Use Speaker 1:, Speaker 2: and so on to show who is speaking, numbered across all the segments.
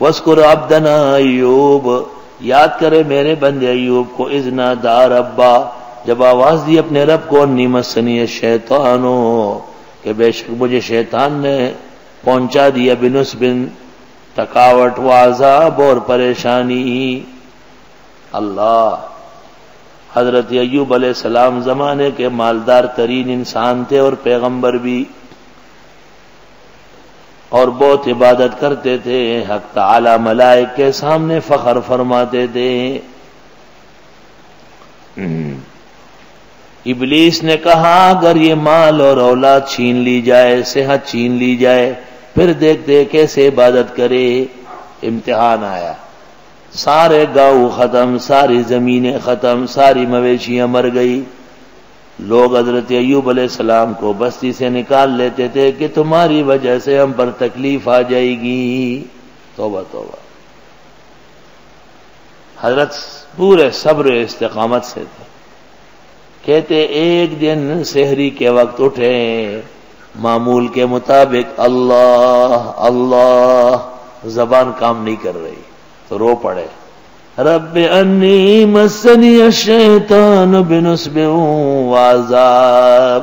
Speaker 1: وَاذْكُرْ عَبْدَنَا ایوب، یاد کرے میرے بندے ایوب کو، اذ نادیٰ رَبَّہ، جب آواز دی اپنے رب کو، انی مسنی الشیطان، کہ بے شک مجھے شیطان نے پہنچا دیا، بنصب، تھکاوٹ، وعذاب، اور پریشانی۔ اللہ، حضرت ایوب علیہ السلام زمانے کے مالدار ترین انسان تھے اور پیغمبر بھی، اور بہت عبادت کرتے تھے، حق تعالی ملائک کے سامنے فخر فرماتے تھے۔ ابلیس نے کہا اگر یہ مال اور اولاد چھین لی جائے، صحت چھین لی جائے، پھر دیکھتے کیسے عبادت کرے۔ امتحان آیا، سارے گاؤں ختم، ساری زمینیں ختم، ساری مویشیاں مر گئی۔ لوگ حضرت ایوب علیہ السلام کو بستی سے نکال لیتے تھے کہ تمہاری وجہ سے ہم پر تکلیف آ جائے گی۔ توبہ توبہ، حضرت پورے صبر و استقامت سے تھے۔ کہتے ایک دن سحری کے وقت اٹھے، معمول کے مطابق اللہ اللہ، زبان کام نہیں کر رہی تو رو پڑے، رب انی مسنی الشیطان بنصب وعذاب،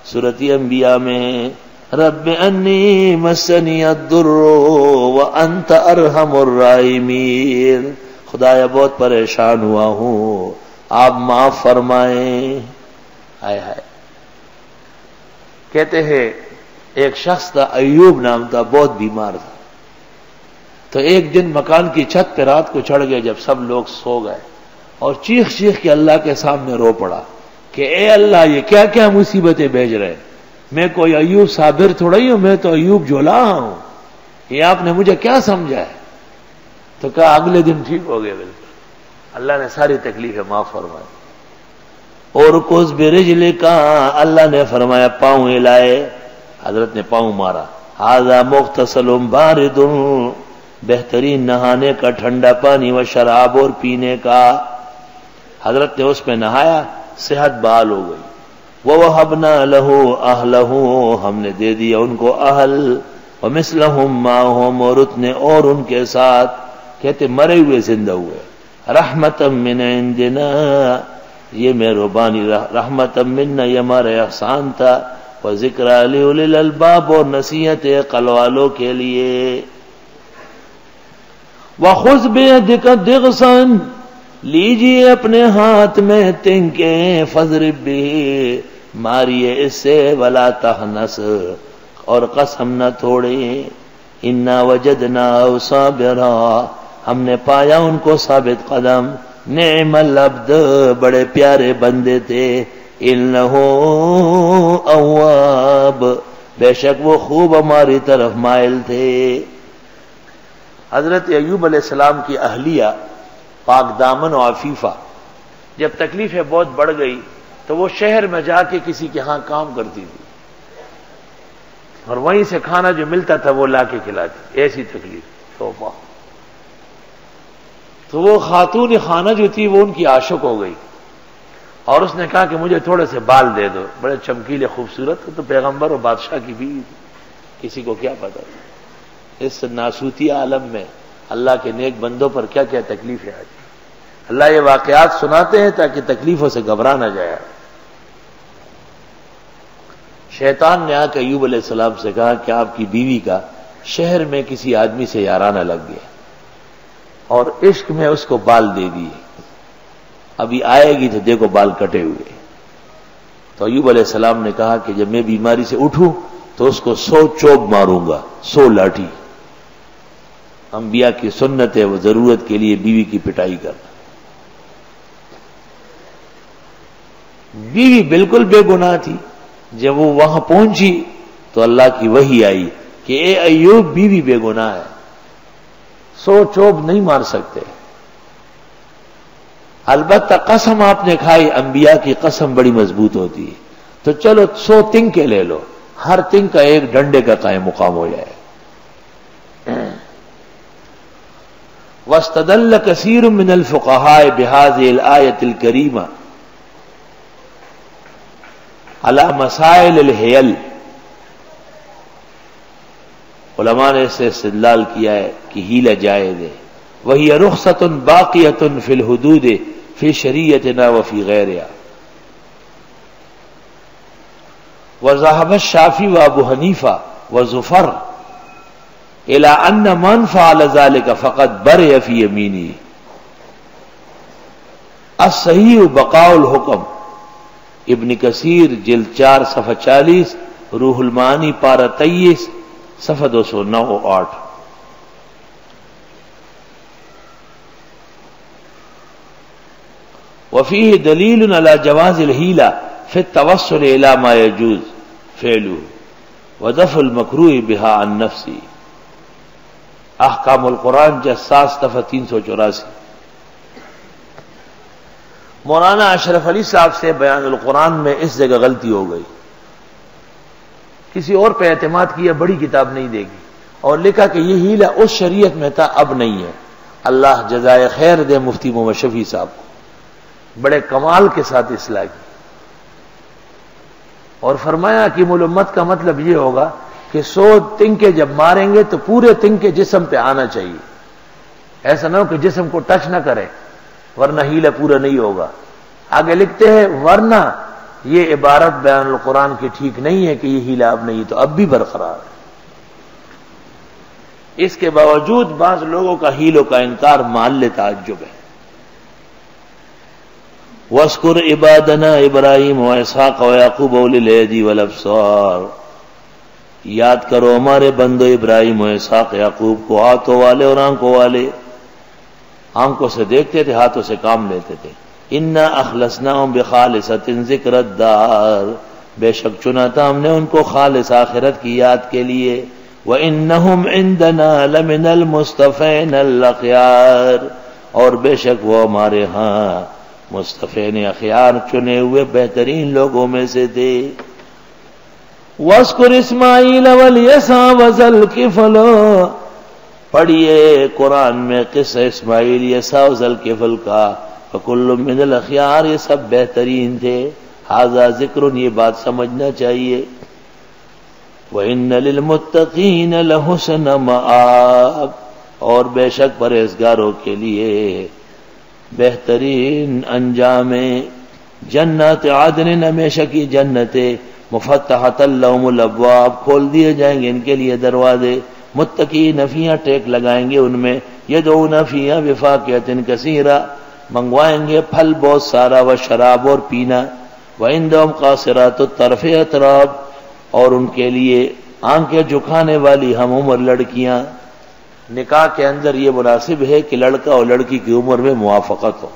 Speaker 1: سورۃ انبیاء میں، رب انی مسنی الضر وانت ارحم الراحمین، خدایا بہت پریشان ہوا ہوں، آپ معاف فرمائیں۔ ہائے ہائے، کہتے ہیں ایک شخص تھا، ایوب نام تھا، بہت بیمار تھا، تو ایک دن مکان کی چھت پہ رات کو چڑھ گئے جب سب لوگ سو گئے، اور چیخ چیخ کے اللہ کے سامنے رو پڑا کہ اے اللہ یہ کیا کیا مصیبتیں بھیج رہے، میں کوئی ایوب صابر تھوڑا ہی ہوں، میں تو ایوب جولا ہوں، یہ آپ نے مجھے کیا سمجھا ہے؟ تو کہا اگلے دن ٹھیک ہو گئے، بالکل اللہ نے ساری تکلیفیں معاف فرمائی۔ اور کس برجل کا، اللہ نے فرمایا پاؤں ہلائے، حضرت نے پاؤں مارا، ھذا مغتسل بارد، بہترین نہانے کا ٹھنڈا پانی، و شراب، اور پینے کا، حضرت نے اس میں نہایا، صحت بحال ہو گئی۔ وَوَهَبْنَا لَهُ أَهْلَهُ، ہم نے دے دیا ان کو اہل، وَمِثْلَهُمْ مَعَهُمْ، اور اتنے اور ان کے ساتھ، کہتے مرے ہوئے زندہ ہوئے، رحمتم من عندنا، یہ مہربانی، رحمتم منا، یہ ہمارا احسان تھا، وذکریٰ لأولی الالباب، اور نصیحت عقل والوں کے لیے۔ وَخُذْ بِيَدِكَ ضِغْثًا، لیجیے اپنے ہاتھ میں تنکے، فَاضْرِب بِهِ، ماریے اس سے، وَلَا تَحْنَثْ، اور قسم نہ توڑے، اِنَّا وَجَدْنَاهُ صَابِرًا، ہم نے پایا ان کو ثابت قدم، نعم العبد، بڑے پیارے بندے تھے، انہ اواب، بے شک وہ خوب ہماری طرف مائل تھے۔ حضرت ایوب علیہ السلام کی اہلیہ پاک دامن و عفیفہ جب تکلیفیں بہت بڑھ گئی تو وہ شہر میں جا کے کسی کے ہاں کام کرتی تھی، اور وہیں سے کھانا جو ملتا تھا وہ لا کے کھلاتی، ایسی تکلیف۔ توبہ، تو وہ خاتون خانہ جو تھی وہ ان کی عاشق ہو گئی، اور اس نے کہا کہ مجھے تھوڑے سے بال دے دو، بڑے چمکیلے خوبصورت، تو پیغمبر اور بادشاہ کی بیوی تھی، کسی کو کیا پتا تھا اس ناسوتی عالم میں اللہ کے نیک بندوں پر کیا کیا تکلیفیں آتی۔ اللہ یہ واقعات سناتے ہیں تاکہ تکلیفوں سے گھبرا نہ جائے۔ شیطان نے آ کے ایوب علیہ السلام سے کہا کہ آپ کی بیوی کا شہر میں کسی آدمی سے یارانہ لگ گیا، اور عشق میں اس کو بال دے دیے، ابھی آئے گی تو دیکھو بال کٹے ہوئے۔ تو ایوب علیہ السلام نے کہا کہ جب میں بیماری سے اٹھوں تو اس کو 100 چوب ماروں گا، 100 لاٹھی۔ انبیاء کی سنت ہے وہ ضرورت کے لیے بیوی کی پٹائی کرنا۔ بیوی بالکل بے گناہ تھی، جب وہ وہاں پہنچی تو اللہ کی وحی آئی کہ اے ایوب بیوی بے گناہ ہے، 100 چوب نہیں مار سکتے، البتہ قسم آپ نے کھائی، انبیاء کی قسم بڑی مضبوط ہوتی ہے، تو چلو 100 تنکے لے لو، ہر تنک کا ایک ڈنڈے کا قائم مقام ہو جائے۔ واستدل كثير من الفقهاء بهذه الآية الكريمة على مسائل الحيل، علماء نے اس سے استدلال کیا ہے کہ ہیلہ جائز ہے. وہی رخصۃ باقیۃ فی الحدود فی شریعتنا وفی غیرها. وذهب الشافعی وابو حنیفہ وزفر الى ان من فعل ذلك فقد برئ فی یمینہ. الصحیح بقاء الحکم ابن کثیر جلد 4 صفحہ 40، روح المعانی پارہ 23 صفحہ 209-8. وفيه دلیل علی جواز الحیلہ فی التوسل الی ما یجوز فعله ودفع المکروہ بها عن نفسی. احکام القرآن جساس صفحہ 384. مولانا اشرف علی صاحب سے بیان القرآن میں اس جگہ غلطی ہو گئی. کسی اور پہ اعتماد کیا بڑی کتاب نہیں دے گی، اور لکھا کہ یہ ہیلہ اس شریعت میں تھا اب نہیں ہے. اللہ جزائے خیر دے مفتی محمد شفیع صاحب کو، بڑے کمال کے ساتھ اصلاح کی، اور فرمایا کہ الامت کا مطلب یہ ہوگا کہ 100 تنکے جب ماریں گے تو پورے تنکے جسم پہ آنا چاہیے، ایسا نہ ہو کہ جسم کو ٹچ نہ کرے ورنہ ہیلہ پورا نہیں ہوگا. آگے لکھتے ہیں ورنہ یہ عبارت بیان القرآن کی ٹھیک نہیں ہے کہ یہ ہیلہ اب نہیں، تو اب بھی برقرار ہے. اس کے باوجود بعض لوگوں کا ہیلوں کا انکار محل تعجب ہے. وَاذْكُرْ عِبَادَنَا إِبْرَاهِيمَ وَإِسْحَاقَ وَيَعْقُوبَ أُولِي الْأَيْدِي وَالْأَبْصَارِ. یاد کرو ہمارے بندو ابراہیم و اسحاق یعقوب کو، ہاتھوں والے اور آنکھوں والے. آنکھوں سے دیکھتے تھے، ہاتھوں سے کام لیتے تھے. اِنَّا أَخْلَصْنَاهُمْ بِخَالِصَةٍ ذِكْرَ الدَّارِ. بے شک چنا تھا ہم نے ان کو خالص آخرت کی یاد کے لیے. وَإِنَّهُمْ عِندَنَا لَمِنَ الْمُصْطَفَيْنَ الْأَخْيَارِ. اور بے شک وہ ہمارے ہاں مصطفین اخیار چنے ہوئے بہترین لوگوں میں سے تھے. وَاذْكُرْ إِسْمَاعِيلَ وَالْيَسَعَ وَذَا الْكِفْلِ. پڑھیے قرآن میں قصہ اسماعیل، یسع و ذی الکفل کا. فَكُلٌّ مِّنَ الْأَخْيَارِ، یہ سب بہترین تھے. ھذا ذکر، یہ بات سمجھنا چاہیے. وَإِنَّ لِلْمُتَّقِينَ لَحُسْنَ مَآب. اور بے شک پرہیزگاروں کے لیے بہترین انجام. جنات عدن، ہمیشہ کی جنتیں. مفتحۃ لہم الابواب، کھول دیے جائیں گے ان کے لیے دروازے. متقین فیہا، ٹیک لگائیں گے ان میں. یدعون فیہا بفاکہۃ کثیرہ، منگوائیں گے پھل بہت سارا. وشراب، اور پینا. وعندہم قاصرات الطرف اتراب، اور ان کے لیے آنکھیں جھکانے والی ہم عمر لڑکیاں. نکاح کے اندر یہ مناسب ہے کہ لڑکا اور لڑکی کی عمر میں موافقت ہو.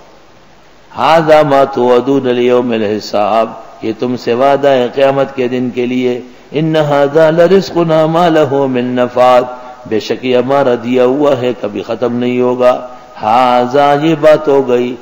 Speaker 1: ھذا ما توعدون لیوم الحساب، یہ تم سے وعدہ ہے قیامت کے دن کے لیے. ان ھذا لرزقنا ما له من نفاد، بے شک یہ ہمارا دیا ہوا ہے کبھی ختم نہیں ہوگا. ھذا، یہ بات ہو گئی